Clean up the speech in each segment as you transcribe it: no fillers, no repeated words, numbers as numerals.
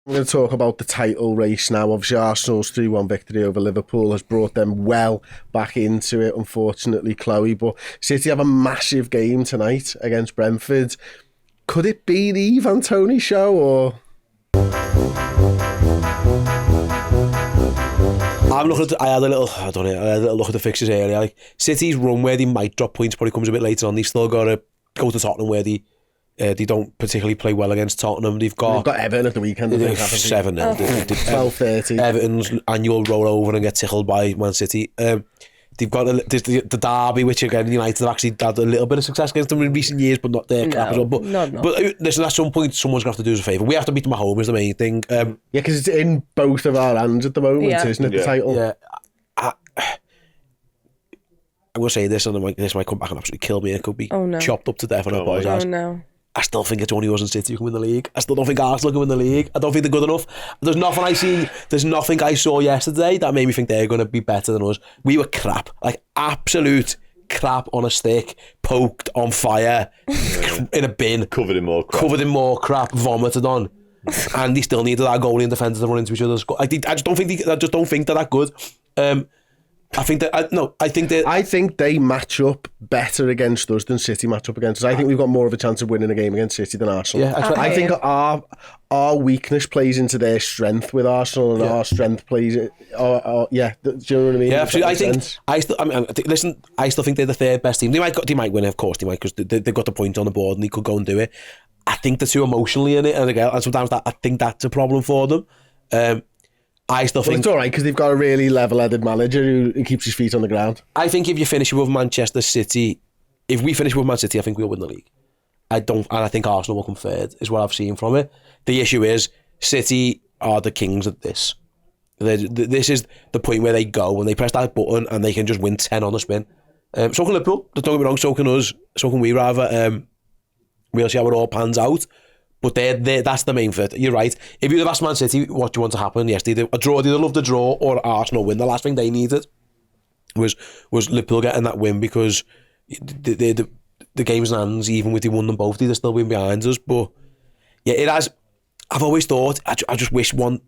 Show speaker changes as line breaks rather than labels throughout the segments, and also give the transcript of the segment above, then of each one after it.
We're going to talk about the title race now. Obviously, Arsenal's 3-1 victory over Liverpool has brought them well back into it, unfortunately, Chloe. But City have a massive game tonight against Brentford. Could it be the Ivan Toney show, or...?
I had a little look at the fixtures earlier. Like, City's run where they might drop points probably comes a bit later on. They've still got to go to Tottenham where they don't particularly play well against Tottenham. They've got
Everton at the weekend.
7-0.
12:30.
Everton's annual roll over and get tickled by Man City. They've got the derby, which again United have actually had a little bit of success against them in recent years, but not their capital. But listen, at some point, someone's going to have to do us a favour. We have to beat them at home is the main thing.
Because it's in both of our hands at the moment, isn't it? The title.
Yeah. I'm going to say this, and this might come back and absolutely kill me. It could be chopped up to death, and I apologise.
Oh no.
I still think it's only us and City who can win the league. I still don't think Arsenal can win the league. I don't think they're good enough. There's nothing I saw yesterday that made me think they're going to be better than us. We were crap. Like, absolute crap on a stick, poked on fire, in a bin.
Covered in more crap.
Vomited on. And they still needed our goalie and defenders to run into each other. I just don't think they're that good. I think they match up better against us than City match up against us. I think we've got more of a chance of winning a game against City than Arsenal. Yeah,
I think our weakness plays into their strength with Arsenal, and our strength plays. Do you know what I mean?
Yeah, absolutely. I still think they're the third best team. They might win, of course, they might, because they've got the point on the board and they could go and do it. I think they're too emotionally in it, and sometimes I think that's a problem for them. I still think
it's all right because they've got a really level-headed manager who keeps his feet on the ground.
I think if you finish with Manchester City, if we finish with Man City, I think we'll win the league. I think Arsenal will come third, is what I've seen from it. The issue is City are the kings at this. This is the point where they go when they press that button and they can just win 10 on the spin. So can Liverpool. Don't get me wrong. So can us. So can we. Rather. We'll see how it all pans out. But that's the main fit. You're right. If you'd have asked Man City what do you want to happen, yes, they'd love the draw or Arsenal win. The last thing they needed was Liverpool getting that win, because the game's in hands. Even with they won them both, they'd still win behind us. But yeah, it has. I've always thought I just wish one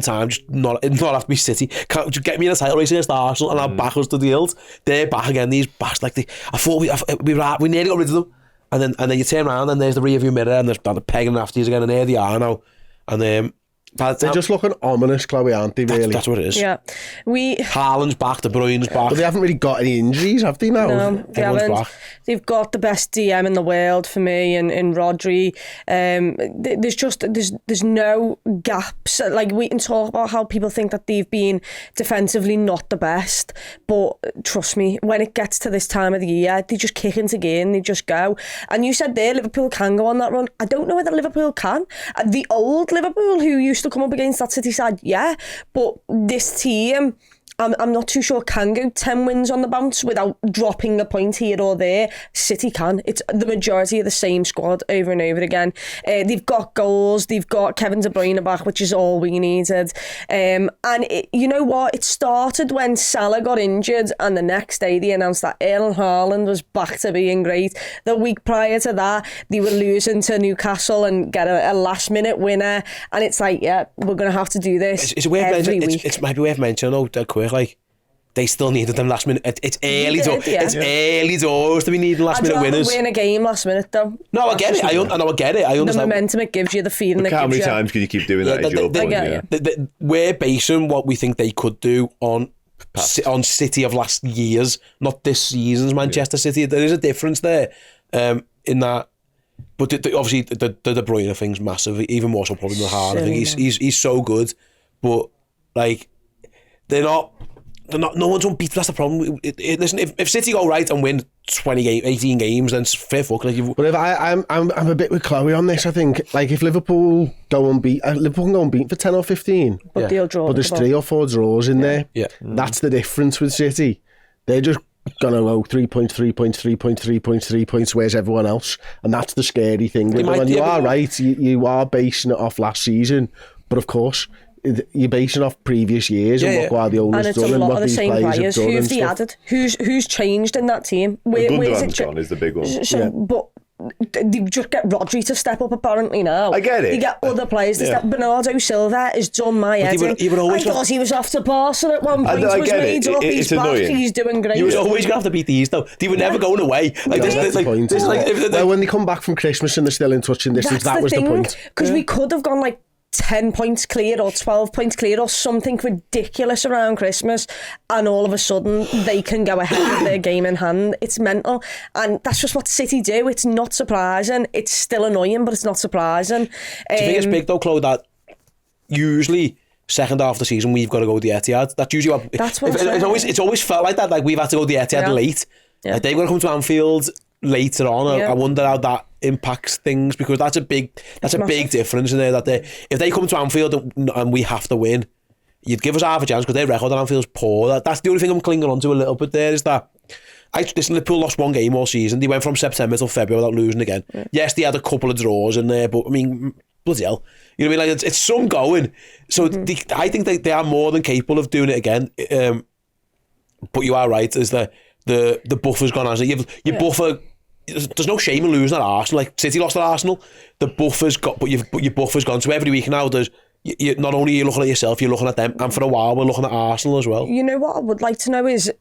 time just not have to be City. Can't just get me in a title race against Arsenal and I'll back us to the hilt. They're back again. These bastards. I thought we nearly got rid of them. And then you turn around and there's the rear view mirror and they're pegging after you again, and there they are now. And
they're just looking ominous, Chloe, aren't they, really?
That's what it is.
Yeah.
Haaland's back, De Bruyne's back.
But they haven't really got any injuries, have they now?
No, they haven't. Back. They've got the best DM in the world for me, and Rodri. There's no gaps. Like, we can talk about how people think that they've been defensively not the best, but trust me, when it gets to this time of the year, they just kick into gear and they just go. And you said there, Liverpool can go on that run. I don't know whether Liverpool can. The old Liverpool, who used to come up against that City side, yeah, but this team, I'm not too sure can go 10 wins on the bounce without dropping a point here or there. City can. It's the majority of the same squad over and over again. They've got goals. They've got Kevin De Bruyne back, which is all we needed. You know what? It started when Salah got injured, and the next day they announced that Erling Haaland was back to being great. The week prior to that, they were losing to Newcastle and get a last-minute winner. And it's like, yeah, we're going to have to do this every week.
It's maybe worth mentioning, dead quick, like, they still needed them last minute. It's early doors. It's early doors to be needing last minute winners.
Win a game last minute though.
No, I get it. I get it. I understand.
The momentum it gives you, the feeling it gives you.
How many times can you keep doing that?
We're basing what we think they could do on City of last year's, not this season's Manchester City. There is a difference there in that. But obviously the De Bruyne thing's massive, even more so probably than Haaland. I think he's so good, but like they're not. No one's unbeaten. That's the problem. Listen, if City go right and win 18 games, then it's fair fuck.
But if I'm a bit with Chloe on this. I think, like, if Liverpool go unbeaten, Liverpool can go unbeaten for 10 or 15.
But they'll draw.
But there's 3 or 4 draws in there.
Yeah,
that's the difference with City. They're just gonna go 3 points, 3 points, 3 points, 3 points, 3 points. Where's everyone else? And that's the scary thing. When you are right, you are basing it off last season. But of course, you're basing off previous years and what Guardiola's done and what these players have done.
Who've they added? Who's changed in that team?
Gundogan's gone is the big one.
But they just get Rodri to step up apparently now.
I get it.
They get other players to step. Bernardo Silva has done my head in. I thought he was off to Barca at one point. Was made up. He's back.
Annoying.
He's doing great.
You was always gonna have to beat these though. They were never going away. Like this, like
well, when they come back from Christmas and they're still in touching distance, that was the point.
Because we could have gone like 10 points clear or 12 points clear or something ridiculous around Christmas, and all of a sudden they can go ahead with their game in hand. It's mental, and that's just what City do. It's not surprising. It's still annoying, but it's not surprising.
Do you think it's big though, Chloe, that usually second half of the season we've got to go to the Etihad? That's usually what it's always felt like that. Like we've had to go to the Etihad late. Like they've got to come to Anfield later on. I wonder how that impacts things, because that's a big difference in there. That if they come to Anfield and we have to win, you'd give us half a chance, because their record at Anfield's poor. That's the only thing I'm clinging on to a little bit there, is that Liverpool lost one game all season. They went from September till February without losing again. Yes, they had a couple of draws in there, but I mean, bloody hell, you know what I mean? Like it's some going. So I think they are more than capable of doing it again. But you are right, is that the buffer's gone, hasn't it? Your buffer. There's no shame in losing at Arsenal. Like City lost at Arsenal, the buffer's got, but your buffer's gone. So every week now, there's you not only are you looking at yourself, you're looking at them, and for a while we're looking at Arsenal as well. You
know what I would like to know is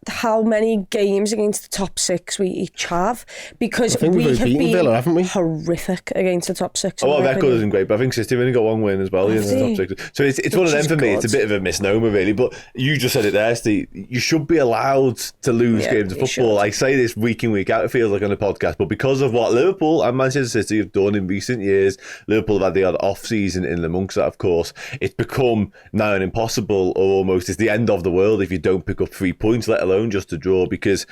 how many games against the top six we each have, because we have been
Villa, haven't we?
Horrific against the top six.
Oh, that record isn't great, but I think City have only got one win as well against the top six. So it's one of them for me. It's a bit of a misnomer, really. But you just said it there, Steve. You should be allowed to lose games of football. I say this week in, week out, it feels like on a podcast, but because of what Liverpool and Manchester City have done in recent years, Liverpool have had the odd off season in amongst that, of course. It's become now an impossible, or almost it's the end of the world if you don't pick up 3 points, let alone just a draw. Because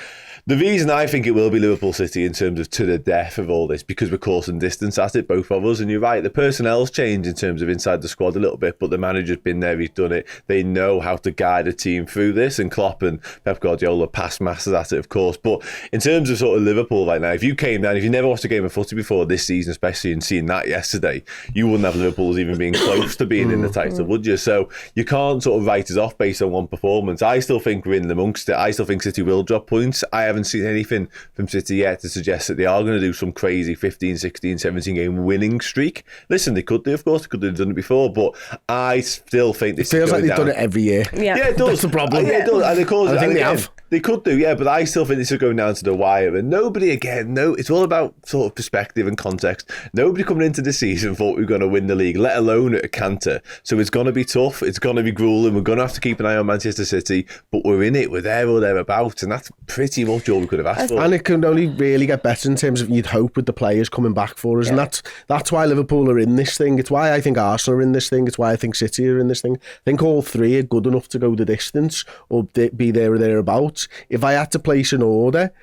the reason I think it will be Liverpool City in terms of to the death of all this, because we're causing distance at it, both of us. And you're right, the personnel's changed in terms of inside the squad a little bit, but the manager's been there, he's done it. They know how to guide a team through this, and Klopp and Pep Guardiola past masters at it, of course. But in terms of sort of Liverpool right now, if you came down, if you never watched a game of footy before this season, especially, and seeing that yesterday, you wouldn't have Liverpool as even being close to being in the title, would you? So you can't sort of write us off based on one performance. I still think we're in amongst it. I still think City will drop points. I haven't seen anything from City yet to suggest that they are going to do some crazy 15, 16, 17 game winning streak. Listen, they could do, of course, they could have done it before, but I still think this
feels like they've done it every year.
Yeah,
it does. That's the problem.
Yeah, it does. And of course,
I think they have.
They could do, yeah, but I still think this is going down to the wire. And nobody, again, it's all about sort of perspective and context. Nobody coming into the season thought we were going to win the league, let alone at a canter. So it's going to be tough. It's going to be grueling. We're going to have to keep an eye on Manchester City, but we're in it. We're there or thereabouts. And that's pretty much all we could have asked for.
And it can only really get better in terms of, you'd hope, with the players coming back for us. Yeah. And that's why Liverpool are in this thing. It's why I think Arsenal are in this thing. It's why I think City are in this thing. I think all three are good enough to go the distance or be there or thereabouts. If I had to place an order,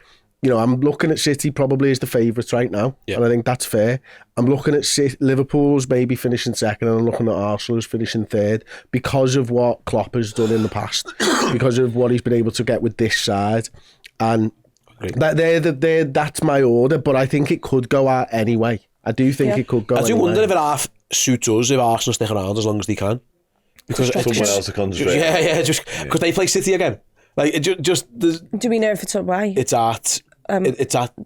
I'm looking at City probably as the favourites right now, and I think that's fair. I'm looking at Liverpool's maybe finishing second, and I'm looking at Arsenal's finishing third, because of what Klopp has done in the past, because of what he's been able to get with this side, and that's my order. But I think it could go out anyway. I do think it could go.
I do wonder if it half suits us if Arsenal stick around as long as they can, because
someone else to concentrate.
Just because they play City again. Like it just.
Do we know if it's away?
It's at the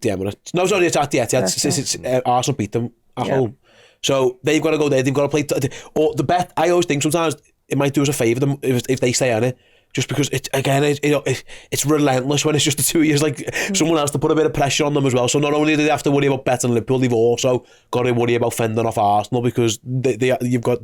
Emirates. No, sorry, it's at the Etihad. Arsenal beat them at home, so they've got to go there. They've got to play. Or the bet, I always think sometimes it might do us a favour them if they stay on it. Just because it's relentless when it's just the 2 years. Like someone has to put a bit of pressure on them as well. So not only do they have to worry about betting Liverpool, they've also got to worry about fending off Arsenal, because you've got.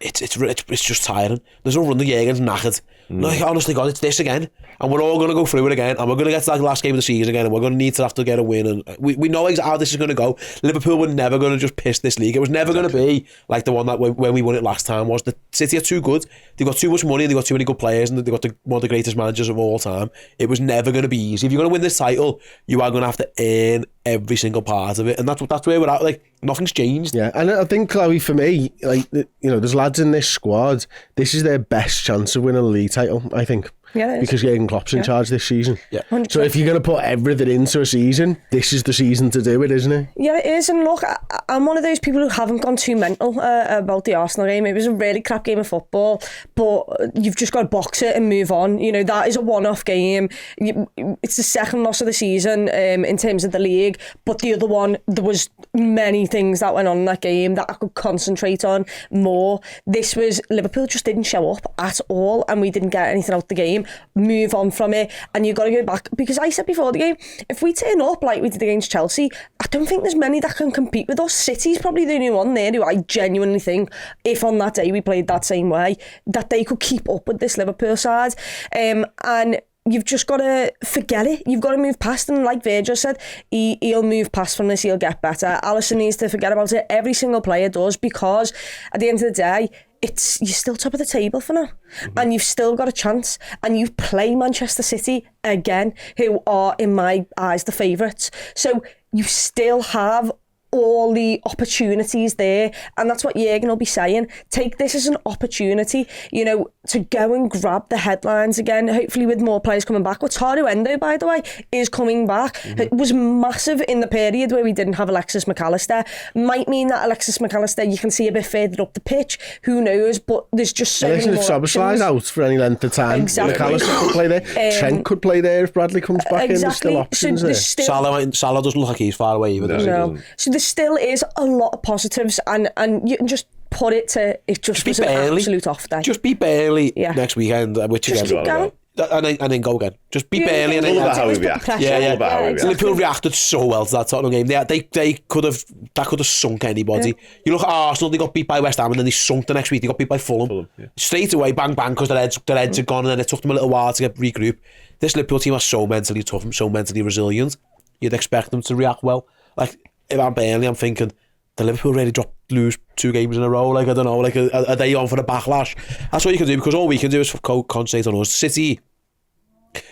It's just tiring. There's no run the Jürgen's knackered. Like, honestly, God, it's this again, and we're all going to go through it again, and we're going to get to that last game of the season again, and we're going to have to get a win. And we know exactly how this is going to go. Liverpool were never going to just piss this league. It was never going to be like the one that when we won it last time was. The City are too good. They've got too much money. They've got too many good players, and they've got one of the greatest managers of all time. It was never going to be easy. If you're going to win this title, you are going to have to earn every single part of it, and that's where we're at. Like, nothing's changed.
Yeah, and I think, Chloe, for me, like, there's lads in this squad. This is their best chance of winning a league title, I think.
Yeah, it is.
because Jurgen Klopp's in charge this season.
Yeah.
100%.
So if you're going to put everything into a season, this is the season to do it, isn't it?
Yeah, it is. And look, I'm one of those people who haven't gone too mental about the Arsenal game. It was a really crap game of football, but you've just got to box it and move on. You know, that is a one-off game. It's the second loss of the season in terms of the league, but the other one, there was many things that went on in that game that I could concentrate on more. This was, Liverpool just didn't show up at all, and we didn't get anything out the game. Move on from it, and you've got to go back, because I said before the game, if we turn up like we did against Chelsea, I don't think there's many that can compete with us. City's probably the only one there who I genuinely think, if on that day we played that same way, that they could keep up with this Liverpool side. And you've just got to forget it. You've got to move past, and like Virgil said, he'll move past from this, he'll get better. Alisson needs to forget about it. Every single player does, because at the end of the day, you're still top of the table for now, and you've still got a chance, and you play Manchester City again, who are in my eyes the favourites. So you still have all the opportunities there, and that's what Jurgen will be saying. Take this as an opportunity, you know, to go and grab the headlines again, hopefully with more players coming back. Wataru Endo, by the way, is coming back. It was massive in the period where we didn't have Alexis McAllister. Might mean that Alexis McAllister you can see a bit further up the pitch, who knows, but there's just so many more options.
If out for any length of time,
Exactly.
McAllister could play there, Trent could play there if Bradley comes back in. There's still options there.
Salah doesn't look like he's far away either.
No. So there still is a lot of positives, and you can just put it to, it just was an absolute off day.
Just be barely next weekend, which
just
again,
keep going.
And then go again. Just be barely. And
all about how we react.
Liverpool reacted so well to that Tottenham game. They could have sunk anybody. You look at Arsenal, they got beat by West Ham, and then they sunk the next week. They got beat by Fulham. Straight away, bang bang, because their heads had gone, and then it took them a little while to get regroup. This Liverpool team are so mentally tough and so mentally resilient. You'd expect them to react well. Like, if I'm Burnley, I'm thinking, the Liverpool really lose 2 games in a row? Like, I don't know, like, are they on for the backlash? That's what you can do, because all we can do is concentrate on us. City,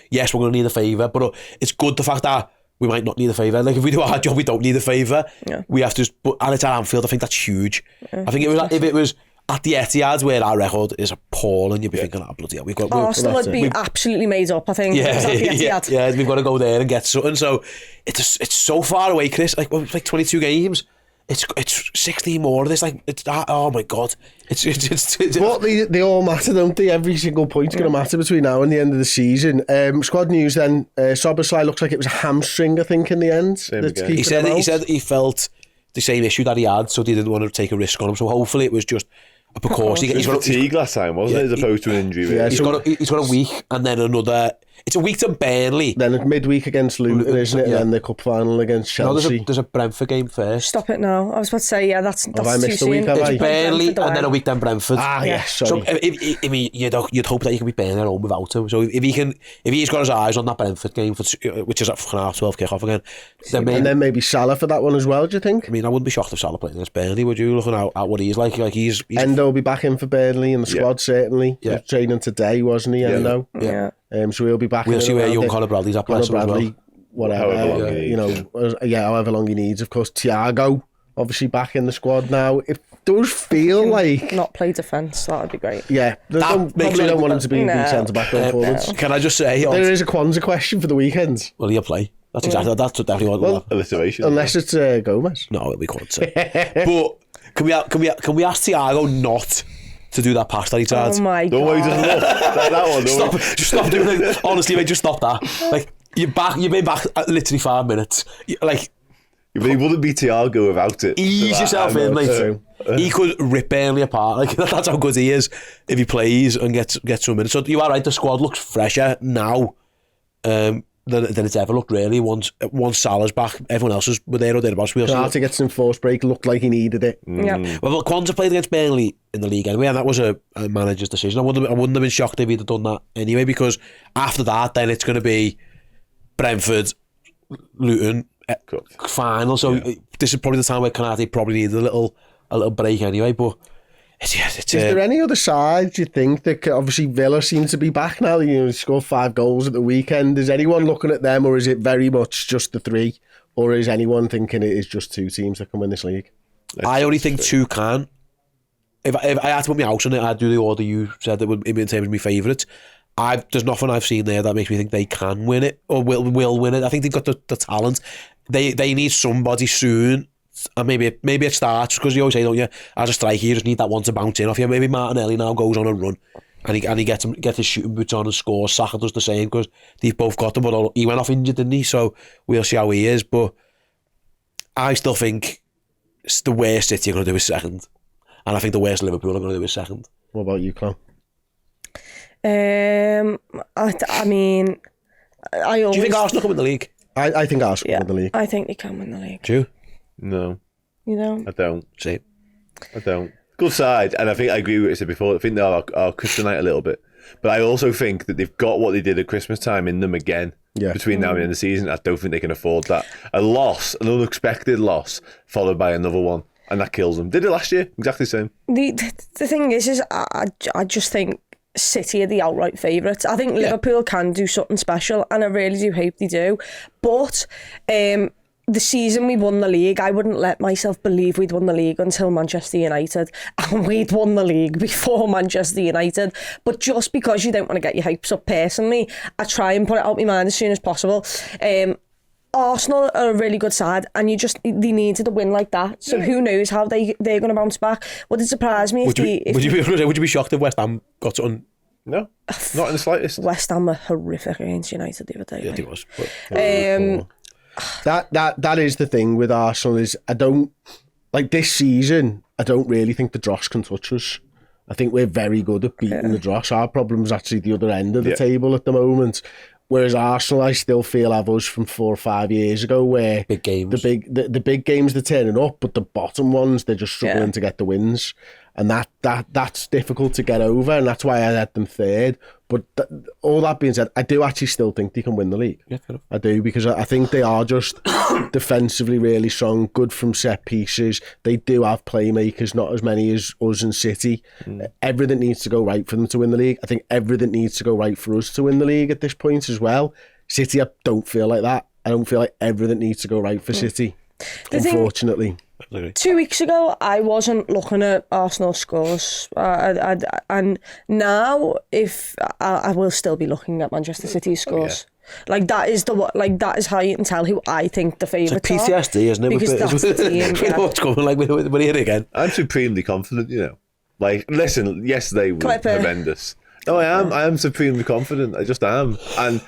yes, we're going to need a favour, but it's good the fact that we might not need a favour. Like, if we do our job, we don't need a favour. Yeah. We have to, and it's at Anfield, I think that's huge. Yeah, I think if it was at the Etihad, where our record is appalling, you'd be thinking, bloody hell, we've got...
Arsenal would be absolutely made up, I think.
Yeah, we've got to go there and get something. So it's so far away, Chris. Like 22 games. It's 16 more of this. Like, it's oh my god. It's
but they all matter, don't they? Every single point's going to matter between now and the end of the season. Squad news then. Szoboszlai looks like it was a hamstring, I think, in the end.
He said he felt the same issue that he had, so they didn't want to take a risk on him. So hopefully it was just a precaution.
He's got fatigue last time, wasn't it? As opposed to an injury.
Yeah,
he's got a week, and then another. It's a week to Burnley.
Then it's midweek against Luton, isn't it? Yeah. And then the cup final against Chelsea.
No, there's a Brentford game first.
Stop it now. I was about to say, yeah, that's
have I missed
too
a week,
soon.
have I?
It's Burnley, and then a week then Brentford.
Yes, sorry.
So I mean, you'd hope that you can be Burnley at home without him. So if he's got his eyes on that Brentford game, which is at 12 kick-off again,
then maybe Salah for that one as well, do you think?
I mean, I wouldn't be shocked if Salah played against Burnley, would you? Looking at what he's like he's
Endo will be back in for Burnley in the squad, certainly. He was training today, wasn't he, Endo?
Yeah.
So he'll be back.
We'll see where young Conor Bradley's at.
Conor Bradley, whatever, however long he needs. Of course, Thiago, obviously back in the squad now. It does feel like...
Not play defence, that would be great.
Yeah, probably don't want him to be centre-back going forwards.
Can I just say...
There is a Kwanzaa question for the weekend.
Will he play? That's definitely what
alliteration.
Unless it's Gomez.
No, it'll be Kwanzaa. But can we ask Thiago not to do that pass that he tried?
Oh my god!
Don't worry, just look. That one.
Stop doing it. Honestly, mate, just stop that. Like, you've been back literally 5 minutes. Like,
but he wouldn't be Thiago without it.
Ease yourself in, mate. He could rip Burnley apart. Like, that's how good he is if he plays and gets some minutes. So you are right. The squad looks fresher now than it's ever looked, really. Once Salah's back, everyone else were there or thereabouts.
Carter gets some force break, looked like he needed it.
Yeah.
Well, Kwanzaa played against Burnley in the league anyway, and that was a manager's decision. I wouldn't have been shocked if he'd have done that anyway, because after that, then it's going to be Brentford, Luton, final. So this is probably the time where Konate probably needs a little break anyway, but... Is
there any other side, do you think, that obviously Villa seems to be back now? Scored 5 goals at the weekend. Is anyone looking at them, or is it very much just the 3? Or is anyone thinking it is just 2 teams that can win this league?
I only think 2 can. If I had to put my house on it, I'd do the order you said that would in terms of my favourites. there's nothing I've seen there that makes me think they can win it or will win it. I think they've got the talent. They need somebody soon, and maybe it starts because you always say, don't you, as a striker you just need that one to bounce in off you. Maybe Martinelli now goes on a run and he gets his shooting boots on and scores. Saka does the same because they've both got them, but he went off injured, didn't he? So we'll see how he is. But I still think the worst City are going to do is second, and I think the worst Liverpool are going to do is second.
What about you, Clem?
I mean, I always...
Do you think Arsenal can win the league?
I think Arsenal can win the league.
I think they can win the league.
Do you?
No.
You know?
I don't.
See.
I don't. Good side, and I think I agree with what you said before. I think they are kryptonite a little bit. But I also think that they've got what they did at Christmas time in them again between now and the end of the season. I don't think they can afford that. A loss, an unexpected loss, followed by another one. And that kills them. Did it last year? Exactly the same.
The thing is I just think City are the outright favourites. I think Liverpool can do something special, and I really do hope they do. But the season we won the league, I wouldn't let myself believe we'd won the league until Manchester United, and we'd won the league before Manchester United. But just because you don't want to get your hopes up personally, I try and put it out of my mind as soon as possible. Arsenal are a really good side, and they needed a win like that. So who knows how they're going to bounce back? Would it surprise me
would you be shocked if West Ham got something?
No, not in the slightest.
West Ham were horrific against United the other day.
Yeah, I think it was.
That is the thing with Arsenal is I don't like this season. I don't really think the dross can touch us. I think we're very good at beating the dross. Our problem is actually the other end of the table at the moment. Whereas Arsenal, I still feel have us from 4 or 5 years ago, where
big games,
the big games they're turning up, but the bottom ones they're just struggling to get the wins, and that's difficult to get over, and that's why I had them third. But all that being said, I do actually still think they can win the league. Yeah, I do, because I think they are just defensively really strong, good from set pieces. They do have playmakers, not as many as us and City. Everything needs to go right for them to win the league. I think everything needs to go right for us to win the league at this point as well. City, I don't feel like that. I don't feel like everything needs to go right for City, unfortunately.
2 weeks ago, I wasn't looking at Arsenal scores, and now if I will still be looking at Manchester City's scores. Like that is how you can tell who I think the favourites are.
It's like PTSD, isn't it?
Because that's the team.
We know what's coming. Like we're here again.
I'm supremely confident. You know, like listen, yesterday was horrendous. No, I am supremely confident. I just am, and.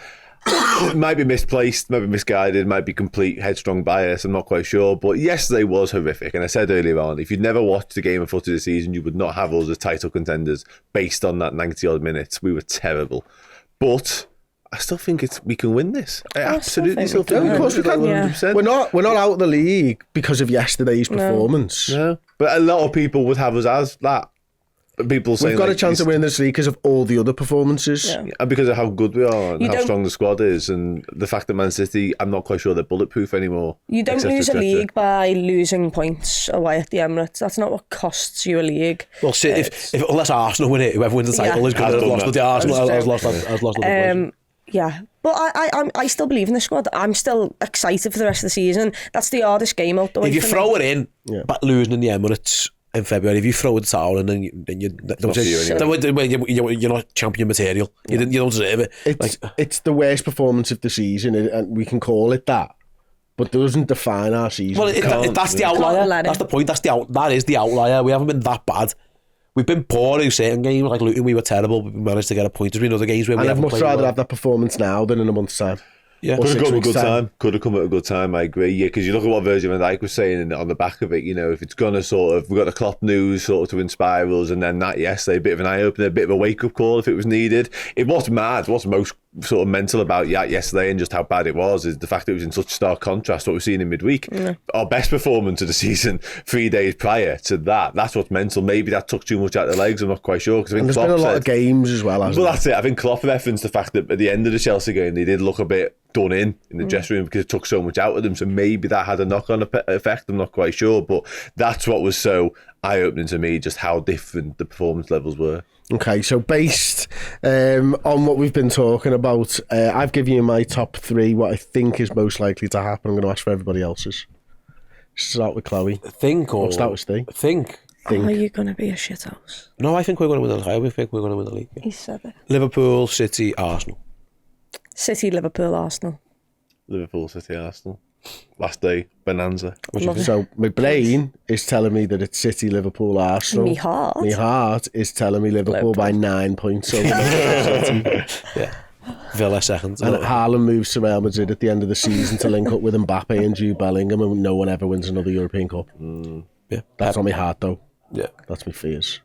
It might be misplaced, might be misguided, might be complete headstrong bias, I'm not quite sure, but yesterday was horrific, and I said earlier on, if you'd never watched a game of footy this season, you would not have us as title contenders based on that 90 odd minutes. We were terrible, but I still think we can win this. I absolutely still think
of course we can. 100%. We're not out of the league because of yesterday's performance.
No, but a lot of people would have us as that. People saying
we've got a chance to win this league because of all the other performances,
and because of how good we are and how strong the squad is, and the fact that Man City, I'm not quite sure they're bulletproof anymore.
You don't lose a league by losing points away at the Emirates. That's not what costs you a league.
Well, if unless Arsenal win it, whoever wins the title is going to have lost. The Arsenal has lost.
Yeah, but I still believe in the squad. I'm still excited for the rest of the season. That's the hardest game out the way.
If you throw it in, but losing in the Emirates in February, if you throw the towel in, then you're not champion material. You don't deserve it.
It's the worst performance of the season, and we can call it that. But it doesn't define our season.
Well, that's the outlier. That's the point. That is the outlier. We haven't been that bad. We've been poor in certain games, like Luton. We were terrible, but we managed to get a point. There's been other games where we haven't played.
I'd much rather have that performance now than in a month's time.
Yeah, could have come at a good time. Could have come at a good time. I agree. Yeah, because you look at what Virgil van Dijk was saying on the back of it. You know, if it's gonna we've got the Klopp news to inspire us, and then that yesterday, a bit of an eye opener, a bit of a wake up call if it was needed. It was mad. What's most sort of mental about yesterday and just how bad it was is the fact that it was in such stark contrast to what we've seen in midweek. Our best performance of the season 3 days prior to that. That's what's mental. Maybe that took too much out of the legs. I'm not quite sure.
There's been a lot of games as well.
That's it. I think Klopp referenced the fact that at the end of the Chelsea game they did look a bit done in the dressing room because it took so much out of them. So maybe that had a knock-on effect. I'm not quite sure, but that's what was so eye-opening to me, just how different the performance levels were.
Okay, so based on what we've been talking about, I've given you my top 3, what I think is most likely to happen. I'm going to ask for everybody else's. Start with Chloe.
Think or...
Start with Steve.
Think.
think.
Are you going to be a shithouse?
No, I think we're going to win the league. I think we're going to win the league.
He said it.
Liverpool, City, Arsenal.
City, Liverpool, Arsenal.
Liverpool, City, Arsenal. Last day, bonanza.
So my brain is telling me that it's City, Liverpool, Arsenal.
Me heart.
My heart is telling me Liverpool by 9 points over City.
Yeah. Villa second.
And Haaland moves to Real Madrid at the end of the season to link up with Mbappe and Jude Bellingham, and no one ever wins another European Cup.
Yeah.
That's not my heart, though.
Yeah.
That's my fears.